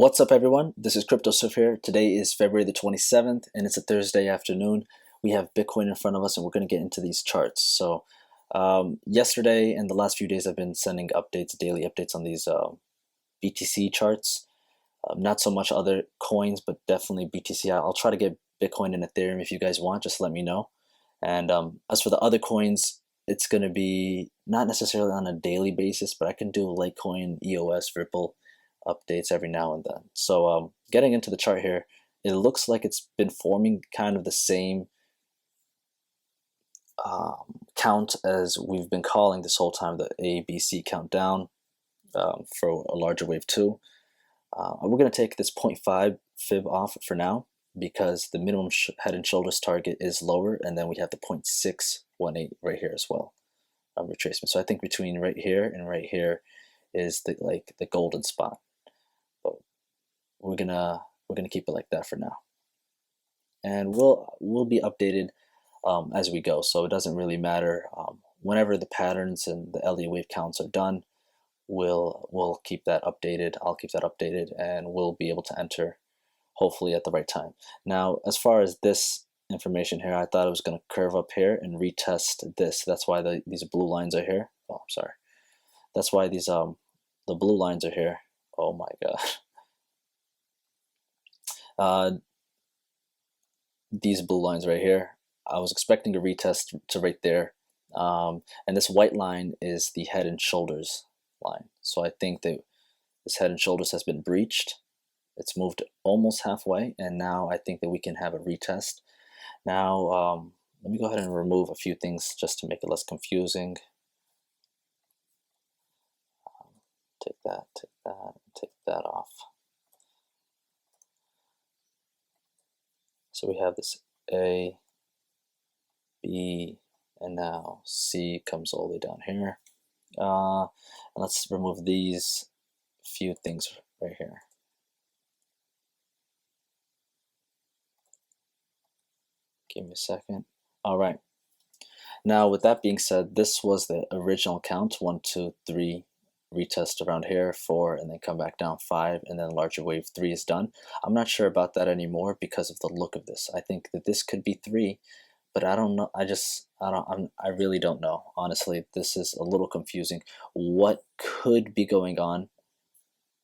What's up, everyone? This is Crypto Surf here. Today is February the 27th, and it's a Thursday afternoon. We have Bitcoin in front of us, and we're going to get into these charts. So, yesterday and the last few days, I've been sending updates, daily updates on these BTC charts. Not so much other coins, but definitely BTC. I'll try to get Bitcoin and Ethereum if you guys want. Just let me know. And as for the other coins, it's going to be not necessarily on a daily basis, but I can do Litecoin, EOS, Ripple updates every now and then. So getting into the chart here, it looks like it's been forming kind of the same count as we've been calling this whole time, the ABC countdown for a larger wave 2. We're going to take this 0.5 fib off for now because the minimum head and shoulders target is lower, and then we have the 0.618 right here as well, retracement. So I think between right here and right here is the golden spot. But we're gonna keep it like that for now, and we'll be updated as we go. So it doesn't really matter. Whenever the patterns and the Elliott wave counts are done, we'll keep that updated. I'll keep that updated, and we'll be able to enter hopefully at the right time. Now, as far as this information here, I thought it was going to curve up here and retest this. That's why these blue lines are here. Oh, I'm sorry. That's why these the blue lines are here. Oh my god. These blue lines right here, I was expecting a retest to right there. And this white line is the head and shoulders line. So I think that this head and shoulders has been breached. It's moved almost halfway, and now I think that we can have a retest. Now, let me go ahead and remove a few things just to make it less confusing. Take that, take that off. So we have this A, B, and now C comes all the way down here. And let's remove these few things right here. Give me a second. All right. Now, with that being said, this was the original count: 1, 2, 3, retest around here, 4, and then come back down 5, and then larger wave 3 is done. I'm not sure about that anymore because of the look of this. I think that this could be 3, but I don't know. I really don't know. Honestly, this is a little confusing. What could be going on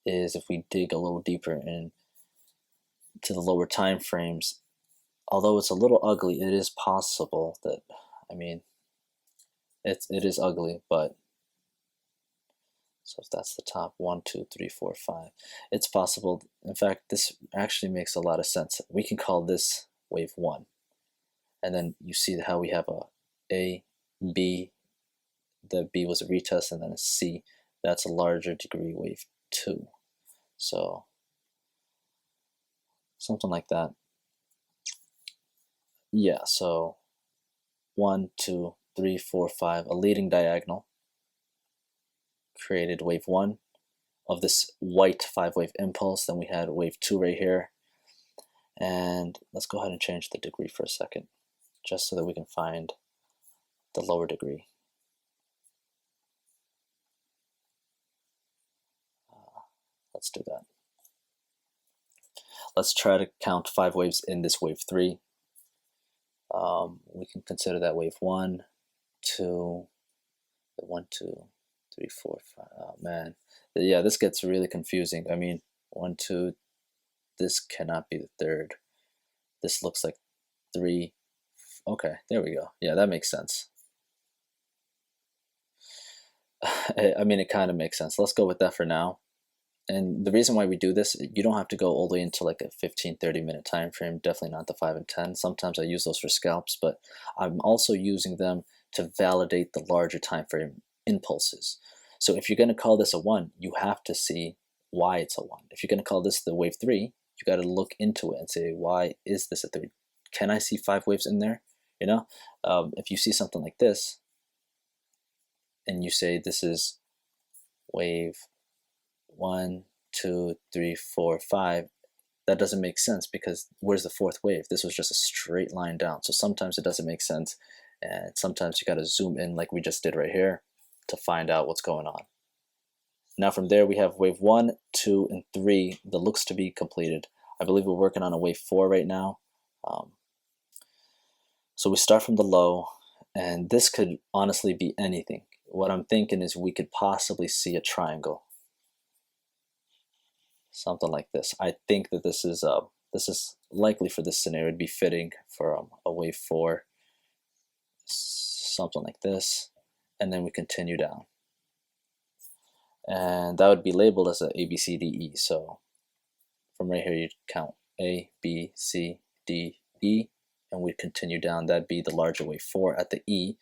is if we dig a little deeper into the lower time frames. Although it's a little ugly, it is possible that, I mean, it is ugly, but so if that's the top 1, 2, 3, 4, 5, it's possible. In fact, this actually makes a lot of sense. We can call this wave 1, and then you see how we have a B. The B was a retest, and then a C. That's a larger degree wave 2. So something like that. Yeah, so 1, 2, 3, 4, 5, a leading diagonal created wave 1 of this white 5-wave impulse. Then we had wave 2 right here. And let's go ahead and change the degree for a second, just so that we can find the lower degree. Let's do that. Let's try to count 5 waves in this wave 3. We can consider that wave 1, 2, 1, 2, 3, 4, 5. Oh man, yeah, this gets really confusing. I mean, 1, 2. This cannot be the third. This looks like 3. Okay, there we go. Yeah, that makes sense. I mean, it kind of makes sense. Let's go with that for now. And the reason why we do this, you don't have to go all the way into like a 15-30 minute time frame. Definitely not the 5 and 10. Sometimes I use those for scalps, but I'm also using them to validate the larger time frame impulses. So if you're going to call this a 1, you have to see why it's a 1. If you're going to call this the wave 3, you got to look into it and say, why is this a 3? Can I see 5 waves in there? You know, if you see something like this and you say this is wave 1, 2, 3, 4, 5, that doesn't make sense because where's the 4th wave? This was just a straight line down. So sometimes it doesn't make sense, and sometimes you got to zoom in like we just did right here to find out what's going on. Now from there we have wave 1, 2, and 3 that looks to be completed. I believe we're working on a wave 4 right now. So we start from the low, and this could honestly be anything. What I'm thinking is we could possibly see a triangle, something like this. I think that this is likely for this scenario. It'd be fitting for a wave 4, something like this, and then we continue down, and that would be labeled as a A, B, C, D, E. So from right here, you'd count A, B, C, D, E, and we'd continue down. That'd be the larger wave 4 at the E,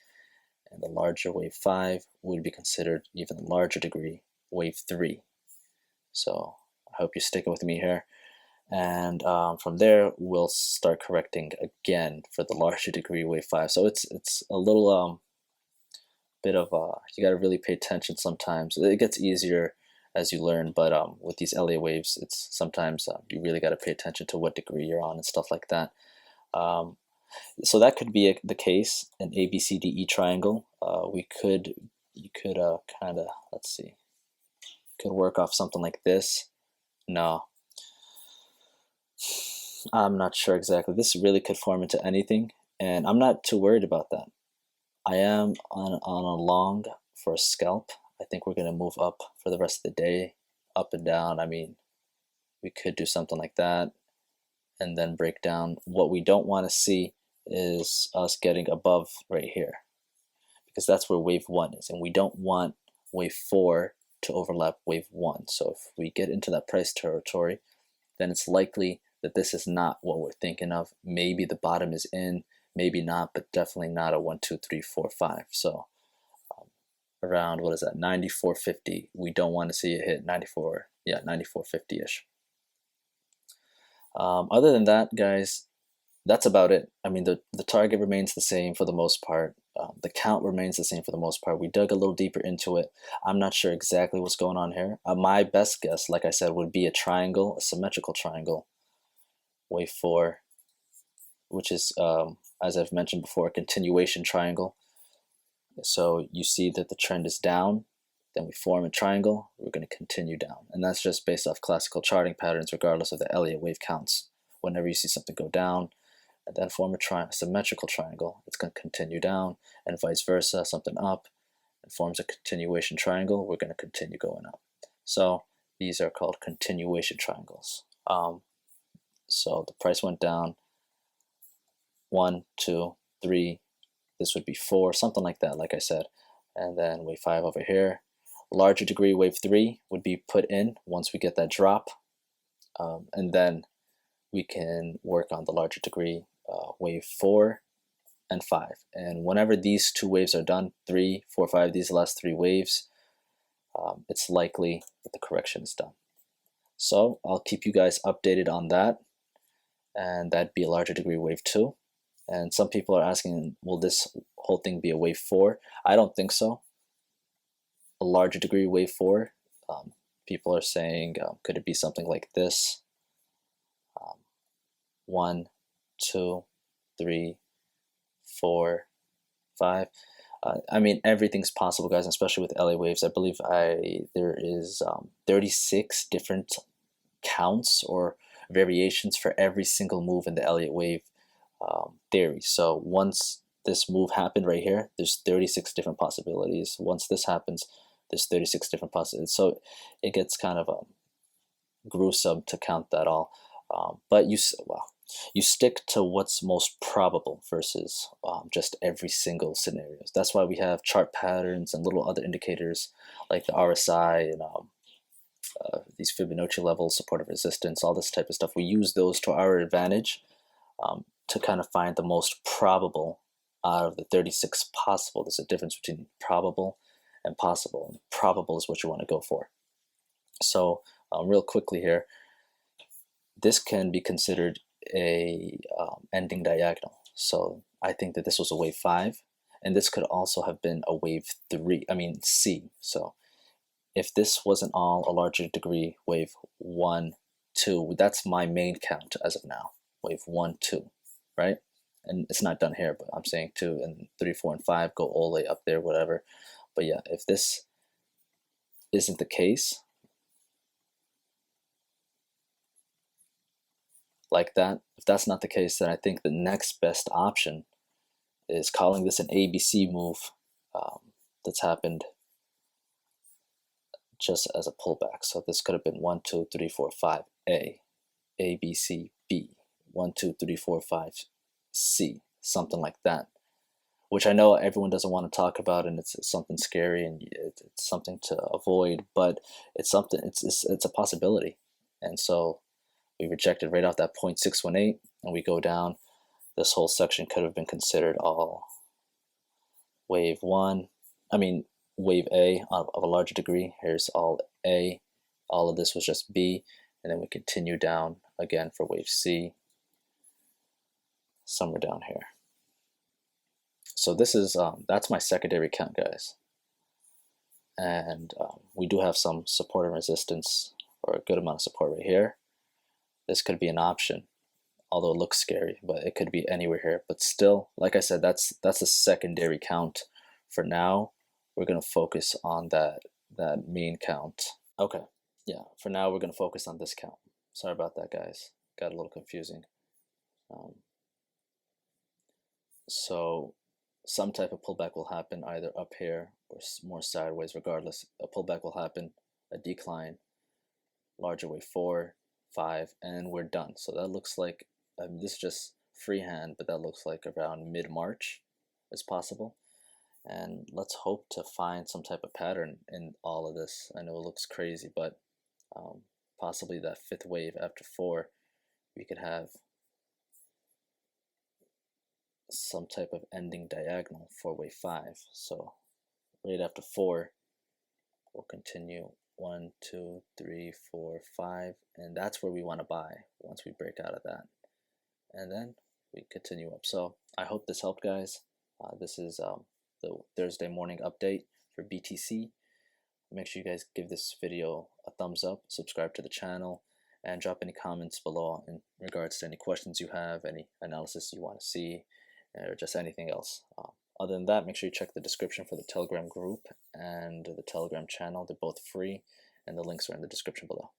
and the larger wave 5 would be considered even larger degree wave 3. So I hope you're sticking with me here. And from there, we'll start correcting again for the larger degree wave 5. So it's a little bit of you got to really pay attention sometimes. It gets easier as you learn, but with these Elliott waves, it's sometimes you really got to pay attention to what degree you're on and stuff like that. So that could be the case, an ABCDE triangle. You could kind of, let's see, could work off something like this. No, I'm not sure exactly. This really could form into anything, and I'm not too worried about that. I am on a long for a scalp. I think we're going to move up for the rest of the day, up and down. I mean, we could do something like that and then break down. What we don't want to see is us getting above right here, because that's where wave 1 is, and we don't want wave 4 to overlap wave 1. So if we get into that price territory, then it's likely that this is not what we're thinking of. Maybe the bottom is in, maybe not, but definitely not a 1, 2, 3, 4, 5. So around, what is that, 94.50. We don't want to see it hit 94, yeah, 94.50-ish. Other than that, guys, that's about it. I mean, the target remains the same for the most part. The count remains the same for the most part. We dug a little deeper into it. I'm not sure exactly what's going on here. My best guess, like I said, would be a triangle, a symmetrical triangle, wave 4, which is, as I've mentioned before, a continuation triangle. So you see that the trend is down, then we form a triangle, we're going to continue down. And that's just based off classical charting patterns, regardless of the Elliott wave counts. Whenever you see something go down and then form a symmetrical triangle, it's going to continue down, and vice versa, something up and forms a continuation triangle, we're going to continue going up. So these are called continuation triangles. So the price went down 1, 2, 3, this would be 4, something like that, like I said. And then wave 5 over here. Larger degree wave 3 would be put in once we get that drop. And then we can work on the larger degree wave 4 and 5. And whenever these 2 waves are done, 3, 4, 5, these last 3 waves, it's likely that the correction is done. So I'll keep you guys updated on that. And that'd be a larger degree wave 2. And some people are asking, will this whole thing be a wave 4? I don't think so. A larger degree wave 4, people are saying, could it be something like this? 1, 2, 3, 4, 5. I mean, everything's possible, guys, especially with Elliott waves. I believe there is 36 different counts or variations for every single move in the Elliott wave theory. So once this move happened right here, there's 36 different possibilities. Once this happens, there's 36 different possibilities. So it gets kind of gruesome to count that all. But you stick to what's most probable versus just every single scenario. That's why we have chart patterns and little other indicators like the RSI and these Fibonacci levels, supportive resistance, all this type of stuff. We use those to our advantage to kind of find the most probable out of the 36 possible. There's a difference between probable and possible. And probable is what you want to go for. So real quickly here, this can be considered a ending diagonal. So I think that this was a wave 5, and this could also have been a wave 3, I mean C. So if this wasn't all a larger degree wave 1, 2, that's my main count as of now, wave 1, 2, right? And it's not done here, but I'm saying 2 and 3, 4, and 5 go all the way up there, whatever. But yeah, if this isn't the case, like that. If that's not the case, then I think the next best option is calling this an ABC move that's happened just as a pullback. So this could have been 1, 2, 3, 4, 5, A, B, C, B, 1, 2, 3, 4, 5, C, something like that. Which I know everyone doesn't want to talk about, and it's something scary and it's something to avoid, but it's something. It's a possibility, and so we rejected right off that 0.618, and we go down. This whole section could have been considered all wave one. I mean, wave A of a larger degree. Here's all A. All of this was just B, and then we continue down again for wave C, somewhere down here. So this is that's my secondary count, guys, and we do have some support and resistance, or a good amount of support right here. This could be an option, although it looks scary, but it could be anywhere here. But still, like I said, that's a secondary count. For now, we're gonna focus on that main count. Okay, yeah. For now, we're gonna focus on this count. Sorry about that, guys. Got a little confusing. So some type of pullback will happen either up here or more sideways. Regardless, a pullback will happen, a decline, larger wave 4, 5, and we're done. So that looks like, this is just freehand, but that looks like around mid-March is possible. And let's hope to find some type of pattern in all of this. I know it looks crazy, but possibly that fifth wave after 4, we could have some type of ending diagonal for wave 5. So right after 4, we'll continue 1, 2, 3, 4, 5, and that's where we want to buy once we break out of that, and then we continue up. So I hope this helped, guys. This is the Thursday morning update for BTC. Make sure you guys give this video a thumbs up, subscribe to the channel, and drop any comments below in regards to any questions you have, any analysis you want to see, or just anything else. Other than that, make sure you check the description for the Telegram group and the Telegram channel. They're both free, and the links are in the description below.